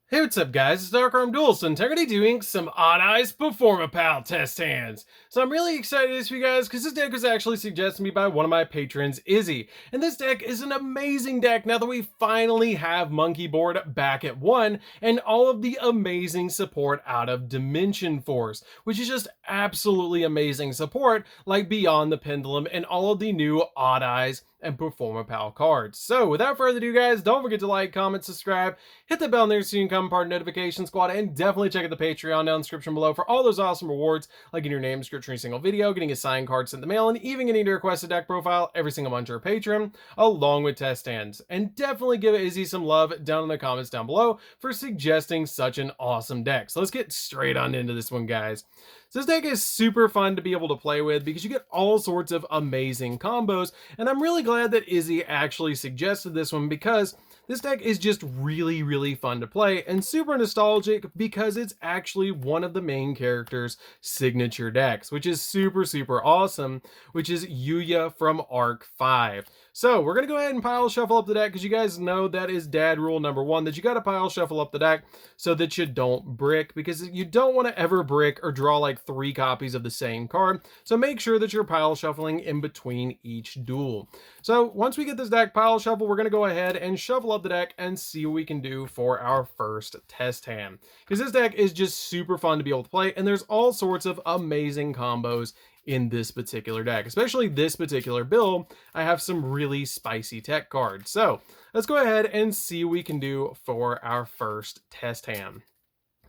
Hey, what's up, guys? It's DarkArmedDuelist, and I'm going to be doing some Odd Eyes Performapal test hands. So I'm really excited this for you guys because this deck was actually suggested to me by one of my patrons, Izzy. And this deck is an amazing deck now that we finally have Monkey Board back at 1 and all of the amazing support out of Dimension Force, which is just absolutely amazing support like Beyond the Pendulum and all of the new Odd Eyes and Performapal cards. So without further ado, guys, don't forget to like, comment, subscribe, hit the bell there so you can become part of Notification Squad, and definitely check out the Patreon down in the description below for all those awesome rewards, like getting your name description in a single video, getting a signed card sent in the mail, and even getting to request a deck profile every single month you're a patron, along with test hands. And definitely give Izzy some love down in the comments down below for suggesting such an awesome deck. So let's get straight on into this one, guys. So this deck is super fun to be able to play with because you get all sorts of amazing combos, and I'm really glad that Izzy actually suggested this one because this deck is just really fun to play and super nostalgic because it's actually one of the main character's signature decks, which is super awesome, which is Yugioh from Arc 5. So we're going to go ahead and pile shuffle up the deck because you guys know that is dad rule number 1, that you got to pile shuffle up the deck so that you don't brick, because you don't want to ever brick or draw like 3 copies of the same card. So make sure that you're pile shuffling in between each duel. So once we get this deck pile shuffle, we're going to go ahead and shuffle up the deck and see what we can do for our first test hand, because this deck is just super fun to be able to play, and there's all sorts of amazing combos in this particular deck. Especially this particular build, I have some really spicy tech cards. So let's go ahead and see what we can do for our first test hand.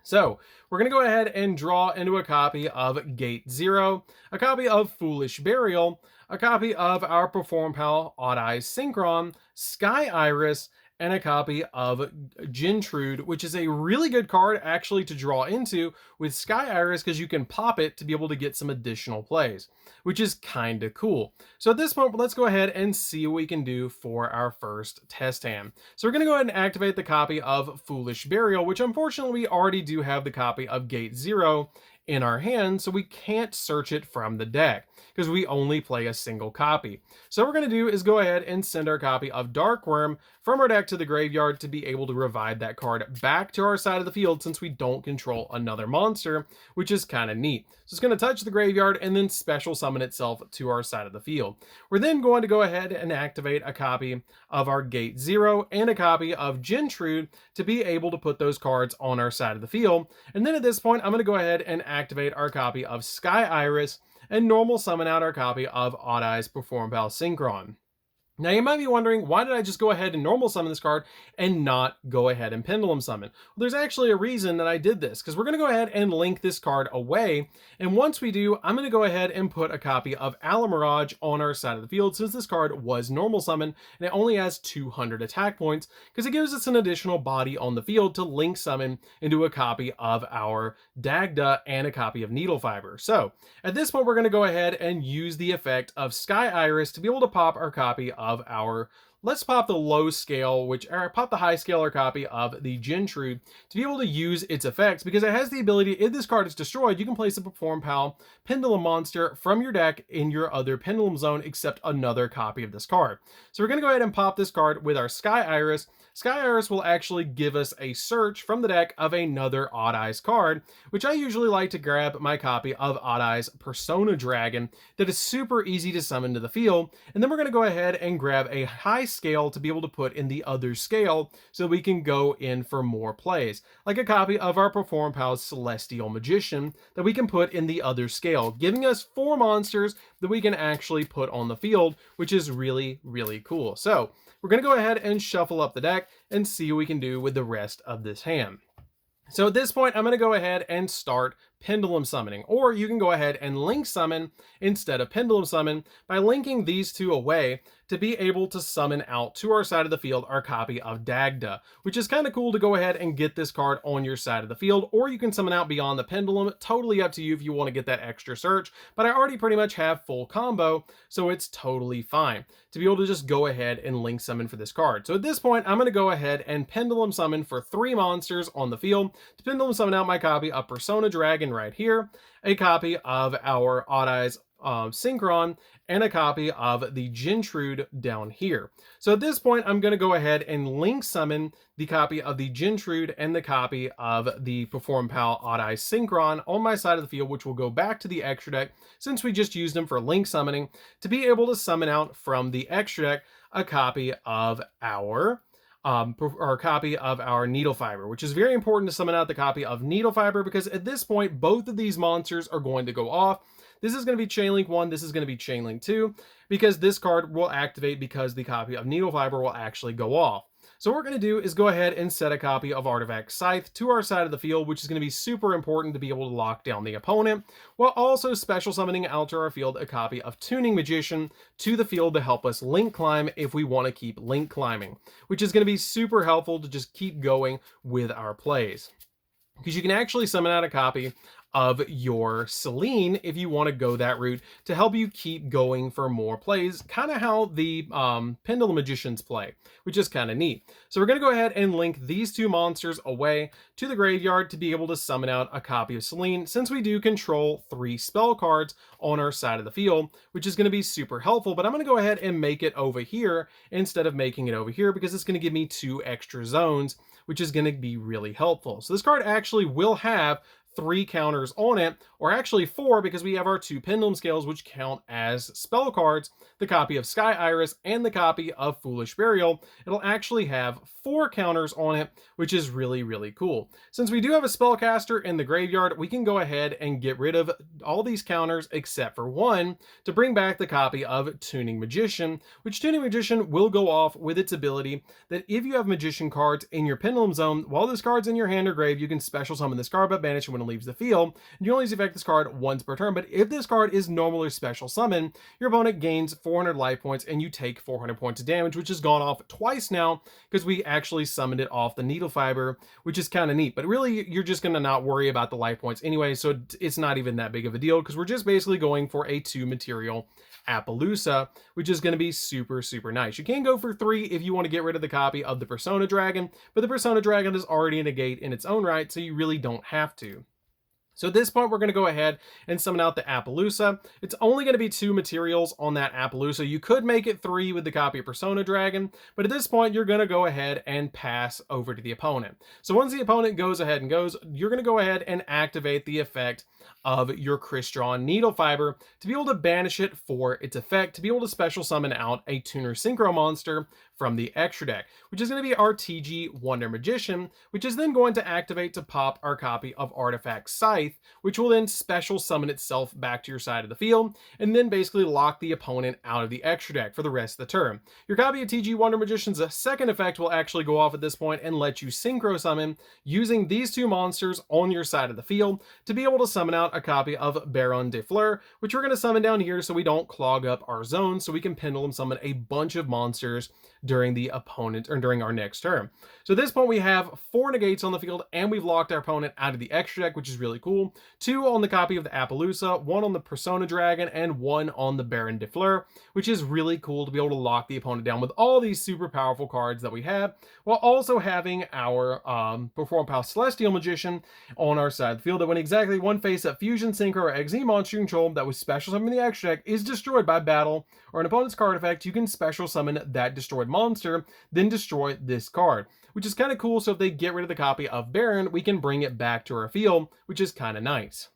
So we're going to go ahead and draw into a copy of Gate 0, a copy of Foolish Burial, a copy of our Performapal Odd Eyes Synchron, Sky Iris, and a copy of Gintrude, which is a really good card actually to draw into with Sky Iris because you can pop it to be able to get some additional plays, which is kind of cool. So at this point, let's go ahead and see what we can do for our first test hand. So we're going to go ahead and activate the copy of Foolish Burial, which unfortunately we already do have the copy of Gate 0 in our hand, so we can't search it from the deck because we only play a single copy. So what we're going to do is go ahead and send our copy of Darkworm from our deck to the graveyard to be able to revive that card back to our side of the field since we don't control another monster, which is kind of neat. So it's going to touch the graveyard and then special summon itself to our side of the field. We're then going to go ahead and activate a copy of our Gate 0 and a copy of Gintrude to be able to put those cards on our side of the field. And then at this point, I'm going to go ahead and activate our copy of Sky Iris and normal summon out our copy of Odd Eyes Performapal Synchron. Now you might be wondering, why did I just go ahead and normal summon this card and not go ahead and pendulum summon? Well, there's actually a reason that I did this, because we're going to go ahead and link this card away, and once we do, I'm going to go ahead and put a copy of Alamirage on our side of the field since this card was normal summon and it only has 200 attack points, because it gives us an additional body on the field to link summon into a copy of our Dagda and a copy of Needle Fiber. So at this point, we're going to go ahead and use the effect of Sky Iris to be able to pop our copy of our, let's pop the low scale, or pop the high scaler copy of the Gintrude to be able to use its effects, because it has the ability, if this card is destroyed, you can place a Performapal Pendulum monster from your deck in your other Pendulum zone except another copy of this card. So we're going to go ahead and pop this card with our Sky Iris. Sky Iris will actually give us a search from the deck of another Odd Eyes card, which I usually like to grab my copy of Odd Eyes Persona Dragon that is super easy to summon to the field, and then we're going to go ahead and grab a high scale to be able to put in the other scale so we can go in for more plays, like a copy of our Performapal Celestial Magician that we can put in the other scale, giving us 4 monsters that we can actually put on the field, which is really cool. So we're going to go ahead and shuffle up the deck and see what we can do with the rest of this hand. So at this point, I'm going to go ahead and start pendulum summoning, or you can go ahead and link summon instead of pendulum summon by linking these two away to be able to summon out to our side of the field our copy of Dagda, which is kind of cool to go ahead and get this card on your side of the field, or you can summon out Beyond the Pendulum. Totally up to you if you want to get that extra search, but I already pretty much have full combo, so it's totally fine to be able to just go ahead and link summon for this card. So at this point, I'm going to go ahead and pendulum summon for 3 monsters on the field to pendulum summon out my copy of Persona Dragon right here, a copy of our Odd Eyes Synchron and a copy of the Gintrude down here. So at this point, I'm going to go ahead and link summon the copy of the Gintrude and the copy of the Performapal Odd Eye Synchron on my side of the field, which will go back to the extra deck since we just used them for link summoning to be able to summon out from the extra deck a copy of our copy of our Needle Fiber, which is very important to summon out the copy of Needle Fiber because at this point, both of these monsters are going to go off. This is going to be Chainlink 1, this is going to be Chainlink 2, because this card will activate because the copy of Needle Fiber will actually go off. So what we're going to do is go ahead and set a copy of Artifact Scythe to our side of the field, which is going to be super important to be able to lock down the opponent, while also special summoning out to our field a copy of Tuning Magician to the field to help us link climb if we want to keep link climbing, which is going to be super helpful to just keep going with our plays. Because you can actually summon out a copy of your Selene if you want to go that route to help you keep going for more plays, kind of how the Pendulum Magicians play, which is kind of neat. So we're going to go ahead and link these two monsters away to the graveyard to be able to summon out a copy of Selene, since we do control 3 spell cards on our side of the field, which is going to be super helpful. But I'm going to go ahead and make it over here instead of making it over here because it's going to give me 2 extra zones, which is going to be really helpful. So this card actually will have 3 counters on it, or actually 4 because we have our 2 Pendulum Scales, which count as spell cards, the copy of Sky Iris and the copy of Foolish Burial. It'll actually have 4 counters on it, which is really, really cool. Since we do have a spellcaster in the graveyard, we can go ahead and get rid of all these counters except for 1 to bring back the copy of Tuning Magician, which Tuning Magician will go off with its ability that if you have Magician cards in your Pendulum Zone, while this card's in your hand or grave, you can special summon this card but banish it when it leaves the field. You only affect this card once per turn, but if this card is normally special summon, your opponent gains 400 life points and you take 400 points of damage, which has gone off twice now because we actually summoned it off the Needle Fiber, which is kind of neat. But really, you're just going to not worry about the life points anyway, so it's not even that big of a deal because we're just basically going for a 2 material Appaloosa, which is going to be super, super nice. You can go for 3 if you want to get rid of the copy of the Persona Dragon, but the Persona Dragon is already a negate in its own right, so you really don't have to. So at this point, we're going to go ahead and summon out the Appaloosa. It's only going to be 2 materials on that Appaloosa. You could make it 3 with the copy of Persona Dragon, but at this point, you're going to go ahead and pass over to the opponent. So once the opponent goes ahead and goes, you're going to go ahead and activate the effect of your Crystron Needle Fiber to be able to banish it for its effect, to be able to special summon out a Tuner Synchro monster from the extra deck, which is going to be our TG Wonder Magician, which is then going to activate to pop our copy of Artifact Scythe, which will then special summon itself back to your side of the field, and then basically lock the opponent out of the extra deck for the rest of the turn. Your copy of TG Wonder Magician's second effect will actually go off at this point and let you synchro summon using these 2 monsters on your side of the field to be able to summon out a copy of Baron de Fleur, which we're going to summon down here so we don't clog up our zone, so we can pendulum summon a bunch of monsters during the opponent or during our next turn. So at this point we have 4 negates on the field and we've locked our opponent out of the extra deck, which is really cool. 2 on the copy of the Appaloosa, 1 on the Persona Dragon, and 1 on the Baron de Fleur, which is really cool to be able to lock the opponent down with all these super powerful cards that we have, while also having our Performapal Celestial Magician on our side of the field that when exactly 1 face-up Fusion, Synchro, or XZ monster you control that was special summoned in the extra deck is destroyed by battle or an opponent's card effect, you can special summon that destroyed monster, then destroy this card, which is kind of cool. So if they get rid of the copy of Baron, we can bring it back to our field, which is kind of nice.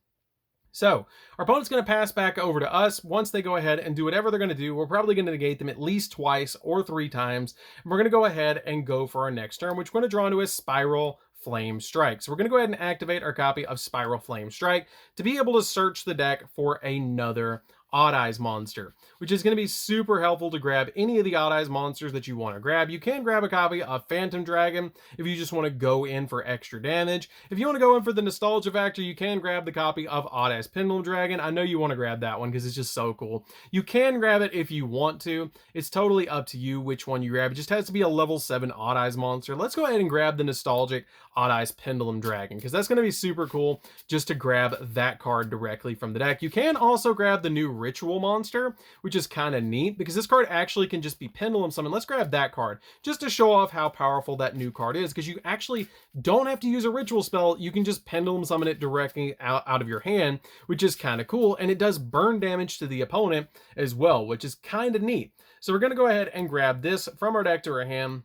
So our opponent's going to pass back over to us. Once they go ahead and do whatever they're going to do, we're probably going to negate them at least twice or 3 times. And we're going to go ahead and go for our next turn, which we're going to draw into a Spiral Flame Strike. So we're going to go ahead and activate our copy of Spiral Flame Strike to be able to search the deck for another Odd Eyes monster, which is going to be super helpful to grab any of the Odd Eyes monsters that you want to grab. You can grab a copy of Phantom Dragon if you just want to go in for extra damage. If you want to go in for the nostalgia factor, you can grab the copy of Odd Eyes Pendulum Dragon. I know you want to grab that one because it's just so cool. You can grab it if you want to. It's totally up to you which one you grab. It just has to be a level 7 Odd Eyes monster. Let's go ahead and grab the nostalgic Odd Eyes Pendulum Dragon because that's going to be super cool just to grab that card directly from the deck. You can also grab the new ritual monster, which is kind of neat because this card actually can just be Pendulum Summon. Let's grab that card just to show off how powerful that new card is, because you actually don't have to use a ritual spell. You can just Pendulum Summon it directly out of your hand, which is kind of cool. And it does burn damage to the opponent as well, which is kind of neat. So we're going to go ahead and grab this from our deck to our hand,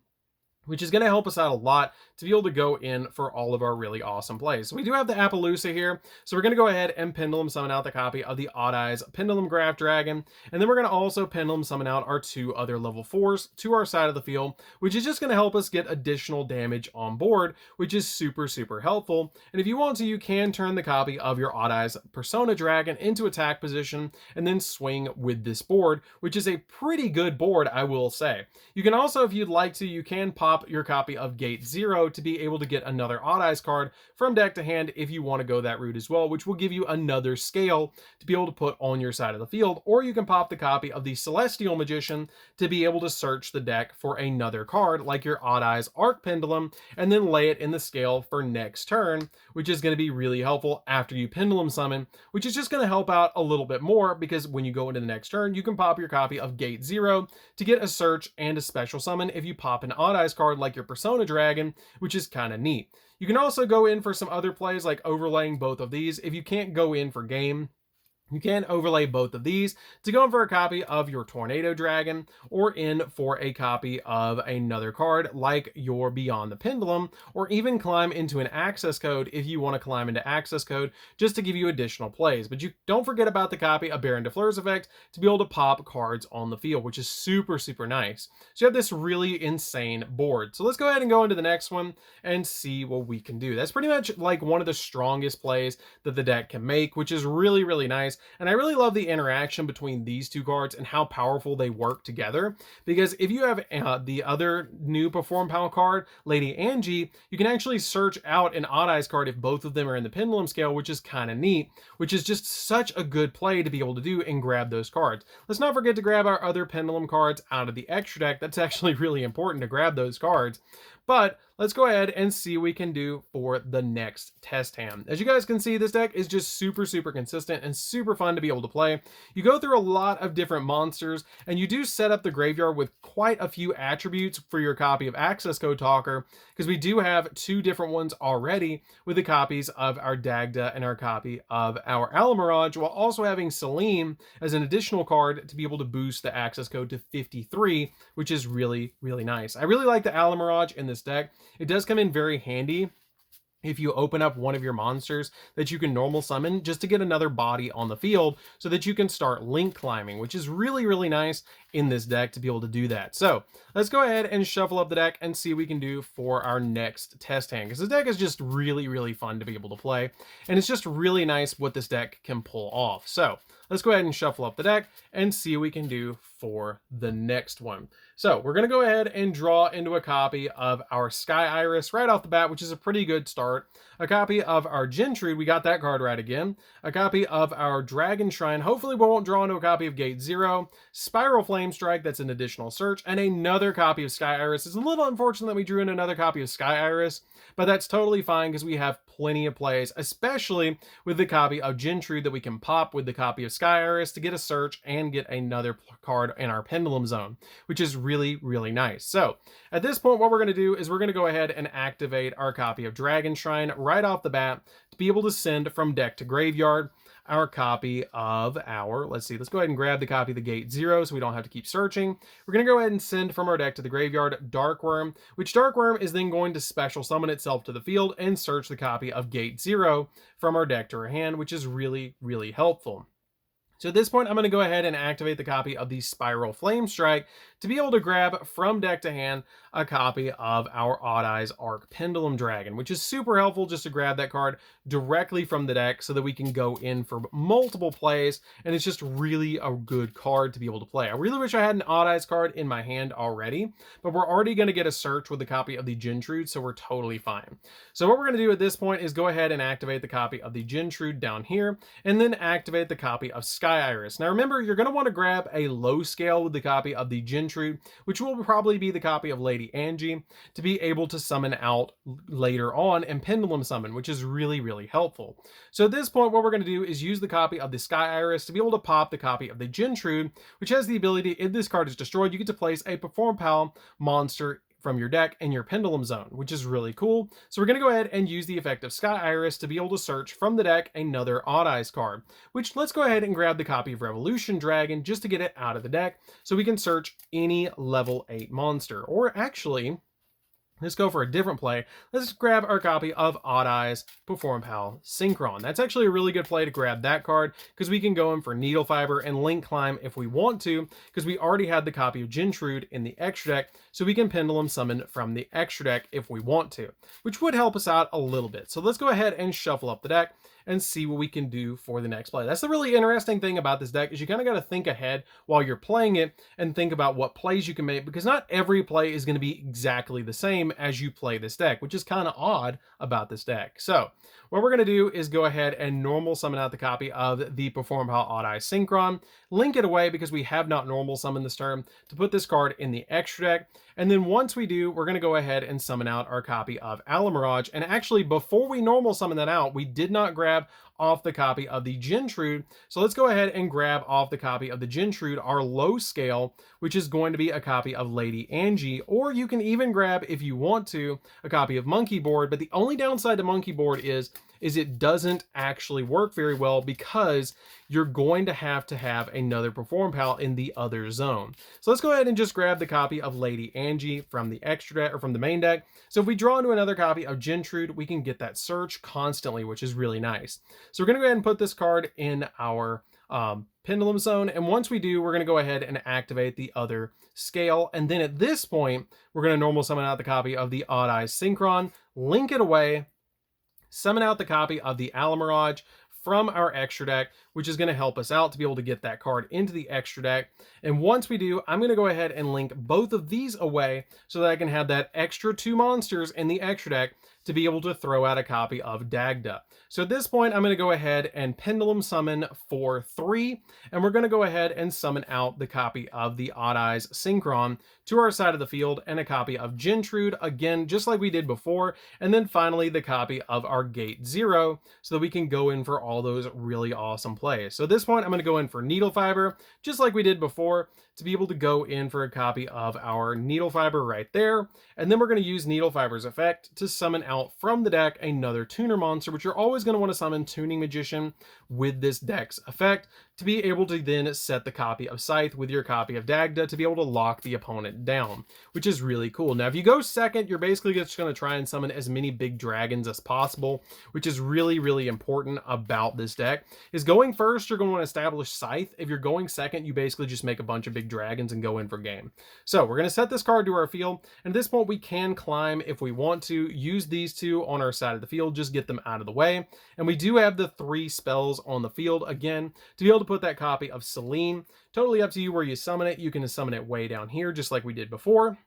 which is going to help us out a lot to be able to go in for all of our really awesome plays. So we do have the Appaloosa here, so we're going to go ahead and Pendulum Summon out the copy of the Odd Eyes Pendulum Graph Dragon, and then we're going to also Pendulum Summon out our 2 other level 4s to our side of the field, which is just going to help us get additional damage on board, which is super, super helpful. And if you want to, you can turn the copy of your Odd Eyes Persona Dragon into attack position and then swing with this board, which is a pretty good board, I will say. You can also, if you'd like to, you can pop your copy of Gate 0 to be able to get another Odd Eyes card from deck to hand if you want to go that route as well, which will give you another scale to be able to put on your side of the field. Or you can pop the copy of the Celestial Magician to be able to search the deck for another card like your Odd Eyes Arc Pendulum and then lay it in the scale for next turn, which is going to be really helpful after you Pendulum Summon, which is just going to help out a little bit more because when you go into the next turn, you can pop your copy of Gate 0 to get a search and a special summon if you pop an Odd Eyes card like your Persona Dragon, which is kind of neat. You can also go in for some other plays like overlaying both of these. If you can't go in for game, you can overlay both of these to go in for a copy of your Tornado Dragon or in for a copy of another card like your Beyond the Pendulum, or even climb into an access code if you want to climb into access code just to give you additional plays. But you don't forget about the copy of Baron de Fleur's effect to be able to pop cards on the field, which is super, super nice. So you have this really insane board. So let's go ahead and go into the next one and see what we can do. That's pretty much like one of the strongest plays that the deck can make, which is really, really nice. And I really love the interaction between these 2 cards and how powerful they work together. Because if you have the other new Performapal card, Lady Angie, you can actually search out an Odd Eyes card if both of them are in the Pendulum scale, which is kind of neat, which is just such a good play to be able to do and grab those cards. Let's not forget to grab our other Pendulum cards out of the extra deck. That's actually really important to grab those cards. But let's go ahead and see what we can do for the next test hand. As you guys can see, this deck is just super, super consistent and super fun to be able to play. You go through a lot of different monsters, and you do set up the graveyard with quite a few attributes for your copy of Access Code Talker, because we do have 2 different ones already with the copies of our Dagda and our copy of our Alamirage, while also having Celine as an additional card to be able to boost the access code to 53, which is really, really nice. I really like the Alamirage in this deck. It does come in very handy if you open up one of your monsters that you can normal summon just to get another body on the field so that you can start link climbing, which is really, really nice in this deck to be able to do that. So let's go ahead and shuffle up the deck and see what we can do for our next test hand, because this deck is just really, really fun to be able to play, and it's just really nice what this deck can pull off. So let's go ahead and shuffle up the deck and see what we can do for the next one. So we're going to go ahead and draw into a copy of our Sky Iris right off the bat, which is a pretty good start. A copy of our Gentrude, we got that card right again. A copy of our Dragon Shrine, hopefully we won't draw into a copy of Gate 0. Spiral Flame Strike, that's an additional search, and another copy of Sky Iris. It's a little unfortunate that we drew in another copy of Sky Iris, but that's totally fine because we have plenty of plays, especially with the copy of Gentrude that we can pop with the copy of Sky Iris to get a search and get another card in our Pendulum Zone, which is really, really nice. So at this point, what we're going to do is we're going to go ahead and activate our copy of Dragon Shrine right off the bat to be able to send from deck to graveyard our copy of our, let's go ahead and grab the copy of the Gate 0 so we don't have to keep searching. We're going to go ahead and send from our deck to the graveyard Darkworm, which Darkworm is then going to special summon itself to the field and search the copy of Gate 0 from our deck to our hand, which is really, really helpful. So at this point, I'm going to go ahead and activate the copy of the Spiral Flame Strike to be able to grab from deck to hand a copy of our Odd Eyes Arc Pendulum Dragon, which is super helpful just to grab that card directly from the deck so that we can go in for multiple plays, and it's just really a good card to be able to play. I really wish I had an Odd Eyes card in my hand already, but we're already going to get a search with the copy of the Gentrude, so we're totally fine. So what we're going to do at this point is go ahead and activate the copy of the Gentrude down here, and then activate the copy of Sky Iris. Now remember, you're going to want to grab a low scale with the copy of the Gentrude True, which will probably be the copy of Lady Angie, to be able to summon out later on and Pendulum Summon, which is really, really helpful. So at this point, what we're going to do is use the copy of the Sky Iris to be able to pop the copy of the Jin True, which has the ability, if this card is destroyed, you get to place a Performapal monster from your deck in your Pendulum Zone, which is really cool. So we're going to go ahead and use the effect of Sky Iris to be able to search from the deck another Odd Eyes card, which let's go ahead and grab the copy of Revolution Dragon just to get it out of the deck so we can search any level 8 monster. Or actually, let's go for a different play. Let's grab our copy of Odd Eyes Performapal Synchron. That's actually a really good play to grab that card because we can go in for Needle Fiber and Link Climb if we want to, because we already had the copy of Gintrude in the extra deck, so we can Pendulum Summon from the extra deck if we want to, which would help us out a little bit. So let's go ahead and shuffle up the deck and see what we can do for the next play. That's the really interesting thing about this deck, is you kind of got to think ahead while you're playing it and think about what plays you can make, because not every play is going to be exactly the same as you play this deck, which is kind of odd about this deck. So what we're going to do is go ahead and normal summon out the copy of the Performapal Odd Eye Synchron, link it away because we have not normal summoned this turn, to put this card in the extra deck. And then once we do, we're going to go ahead and summon out our copy of Alamirage. And actually, before we normal summon that out, we did not grab off the copy of the Gintrude. So let's go ahead and grab off the copy of the Gintrude, our low scale, which is going to be a copy of Lady Angie. Or you can even grab, if you want to, a copy of Monkey Board. But the only downside to Monkey Board is it doesn't actually work very well because you're going to have another Performapal in the other zone. So let's go ahead and just grab the copy of Lady Angie from the extra deck, or from the main deck. So if we draw into another copy of Gintrude, we can get that search constantly, which is really nice. So we're going to go ahead and put this card in our Pendulum Zone. And once we do, we're going to go ahead and activate the other scale. And then at this point, we're going to normal summon out the copy of the Odd Eyes Synchron, link it away, summon out the copy of the Alamirage from our extra deck, which is going to help us out to be able to get that card into the extra deck. And once we do, I'm going to go ahead and link both of these away so that I can have that extra 2 monsters in the extra deck to be able to throw out a copy of Dagda. So at this point, I'm going to go ahead and Pendulum Summon for 3, and we're going to go ahead and summon out the copy of the Odd Eyes Synchron to our side of the field, and a copy of Gintrude, again, just like we did before, and then finally the copy of our Gate 0, so that we can go in for all those really awesome plays. So at this point, I'm going to go in for Needle Fiber, just like we did before, to be able to go in for a copy of our Needle Fiber right there, and then we're going to use Needle Fiber's effect to summon out from the deck another tuner monster, which you're always going to want to summon Tuning Magician with this deck's effect to be able to then set the copy of Scythe with your copy of Dagda to be able to lock the opponent down, which is really cool. Now, if you go second, you're basically just going to try and summon as many big dragons as possible, which is really, really important about this deck. Is going first, you're going to want to establish Scythe. If you're going second, you basically just make a bunch of big dragons and go in for game. So we're going to set this card to our field, and at this point we can climb if we want to, use these 2 on our side of the field, just get them out of the way. And we do have the 3 spells on the field, again, to be able to put that copy of Selene. Totally up to you where you summon it. You can summon it way down here, just like we did before.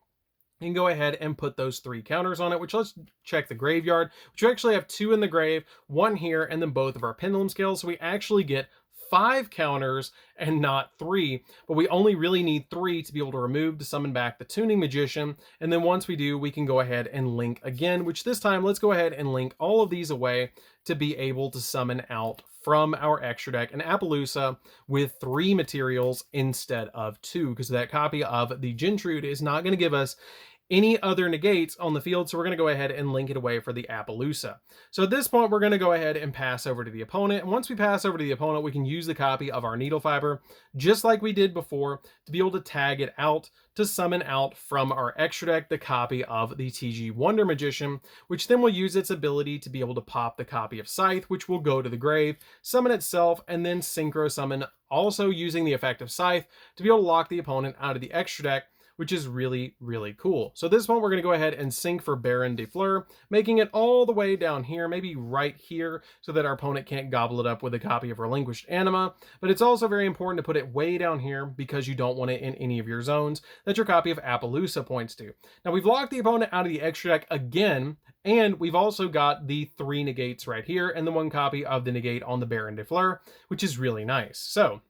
You can go ahead and put those 3 counters on it, which, let's check the graveyard, which we actually have 2 in the grave, 1 here, and then both of our pendulum scales. So we actually get 5 counters and not 3, but we only really need 3 to be able to remove to summon back the Tuning Magician. And then once we do, we can go ahead and link again, which this time, let's go ahead and link all of these away to be able to summon out from our extra deck an Appaloosa with 3 materials instead of 2, because that copy of the Gintrude is not going to give us any other negates on the field, so we're going to go ahead and link it away for the Appaloosa. So at this point, we're going to go ahead and pass over to the opponent, and once we pass over to the opponent, we can use the copy of our Needle Fiber, just like we did before, to be able to tag it out to summon out from our extra deck the copy of the TG Wonder Magician, which then will use its ability to be able to pop the copy of Scythe, which will go to the grave, summon itself, and then Synchro Summon, also using the effect of Scythe to be able to lock the opponent out of the extra deck, which is really, really cool. So this one, we're going to go ahead and sync for Baron de Fleur, making it all the way down here, maybe right here, so that our opponent can't gobble it up with a copy of Relinquished Anima. But it's also very important to put it way down here because you don't want it in any of your zones that your copy of Appaloosa points to. Now, we've locked the opponent out of the extra deck again, and we've also got the 3 negates right here and the 1 copy of the negate on the Baron de Fleur, which is really nice. So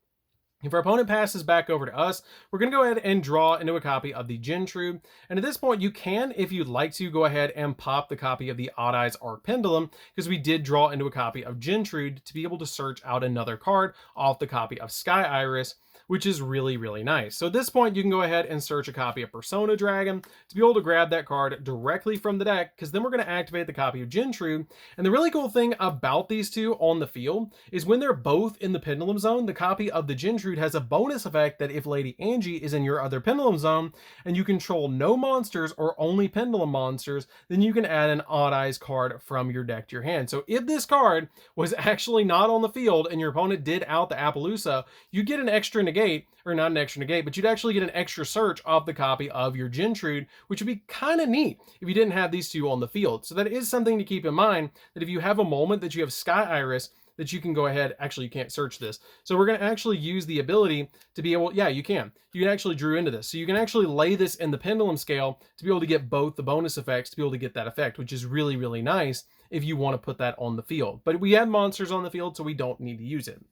If our opponent passes back over to us, we're going to go ahead and draw into a copy of the Jin Manning. And at this point, you can, if you'd like to, go ahead and pop the copy of the Odd Eyes Arc Pendulum, because we did draw into a copy of Jin Manning to be able to search out another card off the copy of Sky Iris, which is really, really nice. So at this point, you can go ahead and search a copy of Persona Dragon to be able to grab that card directly from the deck, because then we're going to activate the copy of Jin Manning. And the really cool thing about these two on the field is when they're both in the Pendulum Zone, the copy of the Jin Manning has a bonus effect that if Lady Angie is in your other Pendulum Zone and you control no monsters or only Pendulum monsters, then you can add an Odd Eyes card from your deck to your hand. So if this card was actually not on the field and your opponent did out the Appaloosa, you get an extra negate, or not an extra negate, but you'd actually get an extra search off the copy of your Jin Manning, which would be kind of neat if you didn't have these two on the field. So that is something to keep in mind, that if you have a moment that you have Sky Iris, that you can go ahead, actually you can't search this. So we're gonna actually use the ability to be able, yeah, you can actually drew into this. So you can actually lay this in the pendulum scale to be able to get both the bonus effects to be able to get that effect, which is really, really nice if you wanna put that on the field. But we have monsters on the field, so we don't need to use it.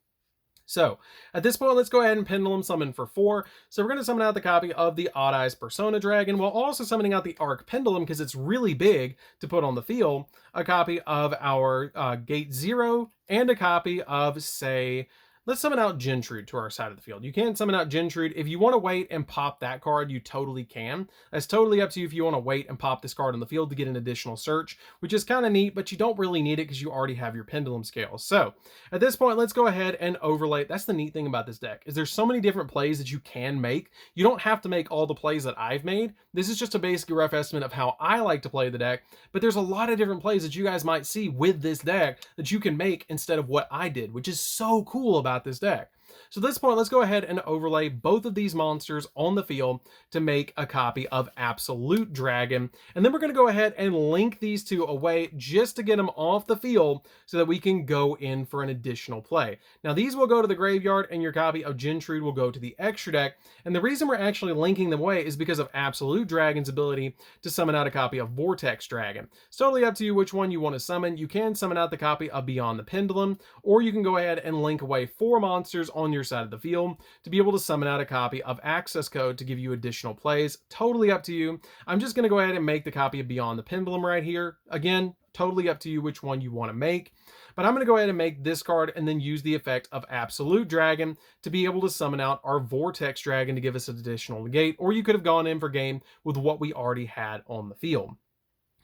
So at this point, let's go ahead and Pendulum Summon for 4. So we're going to summon out the copy of the Odd Eyes Persona Dragon, while also summoning out the Arc Pendulum, because it's really big to put on the field, a copy of our Gate 0, and a copy of, say, let's summon out Jin Manning to our side of the field. You can summon out Jin Manning. If you want to wait and pop that card, you totally can. That's totally up to you if you want to wait and pop this card on the field to get an additional search, which is kind of neat, but you don't really need it because you already have your pendulum scales. So at this point, let's go ahead and overlay. That's the neat thing about this deck, is there's so many different plays that you can make. You don't have to make all the plays that I've made. This is just a basic rough estimate of how I like to play the deck, but there's a lot of different plays that you guys might see with this deck that you can make instead of what I did, which is so cool about this deck. So at this point, let's go ahead and overlay both of these monsters on the field to make a copy of Absolute Dragon. And then we're going to go ahead and link these two away just to get them off the field so that we can go in for an additional play. Now, these will go to the graveyard and your copy of Jin Manning will go to the extra deck. And the reason we're actually linking them away is because of Absolute Dragon's ability to summon out a copy of Vortex Dragon. It's totally up to you which one you want to summon. You can summon out the copy of Beyond the Pendulum, or you can go ahead and link away 4 monsters on your side of the field to be able to summon out a copy of Access Code to give you additional plays. Totally up to you. I'm just going to go ahead and make the copy of Beyond the Pendulum right here. Again, totally up to you which one you want to make. But I'm going to go ahead and make this card and then use the effect of Absolute Dragon to be able to summon out our Vortex Dragon to give us an additional negate, or you could have gone in for game with what we already had on the field.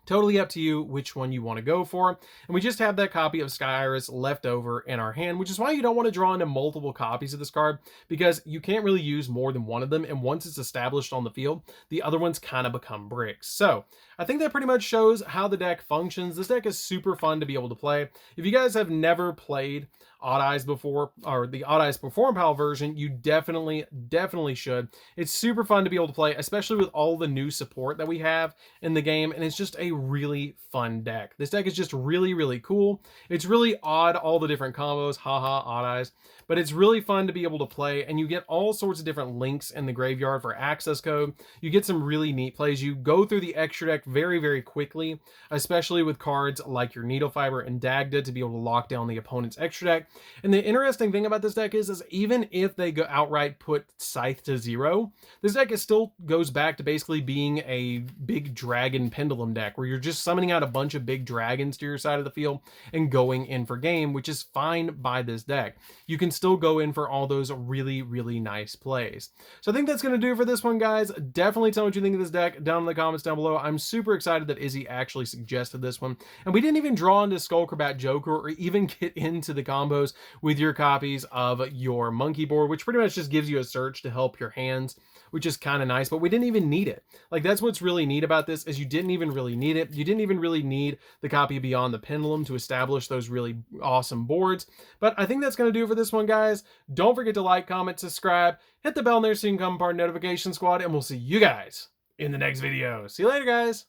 Totally up to you which one you want to go for. And we just have that copy of Sky Iris left over in our hand, which is why you don't want to draw into multiple copies of this card, because you can't really use more than one of them. And once it's established on the field, the other ones kind of become bricks. So I think that pretty much shows how the deck functions. This deck is super fun to be able to play. If you guys have never played Odd Eyes before, or the Odd Eyes Performapal version, you definitely should. It's super fun to be able to play, especially with all the new support that we have in the game, and it's just a really fun deck. This deck is just really, really cool. It's really odd, all the different combos, haha, Odd Eyes, but it's really fun to be able to play, and you get all sorts of different links in the graveyard for Access Code. You get some really neat plays. You go through the extra deck very, very quickly, especially with cards like your Needle Fiber and Dagda to be able to lock down the opponent's extra deck. And the interesting thing about this deck is even if they go outright put Scythe to 0, this deck still goes back to basically being a big dragon pendulum deck where you're just summoning out a bunch of big dragons to your side of the field and going in for game, which is fine by this deck. You can still go in for all those really, really nice plays. So I think that's going to do it for this one, guys. Definitely tell me what you think of this deck down in the comments down below. I'm super excited that Izzy actually suggested this one. And we didn't even draw into Skullcrabat Joker or even get into the combos with your copies of your monkey board, which pretty much just gives you a search to help your hands, which is kind of nice, but we didn't even need it. Like, that's what's really neat about this, is you didn't even really need it. You didn't even really need the copy Beyond the Pendulum to establish those really awesome boards. But I think that's going to do it for this one, guys. Don't forget to like, comment, subscribe, hit the bell in there so you can become part of Notification Squad, and we'll see you guys in the next video. See you later, guys.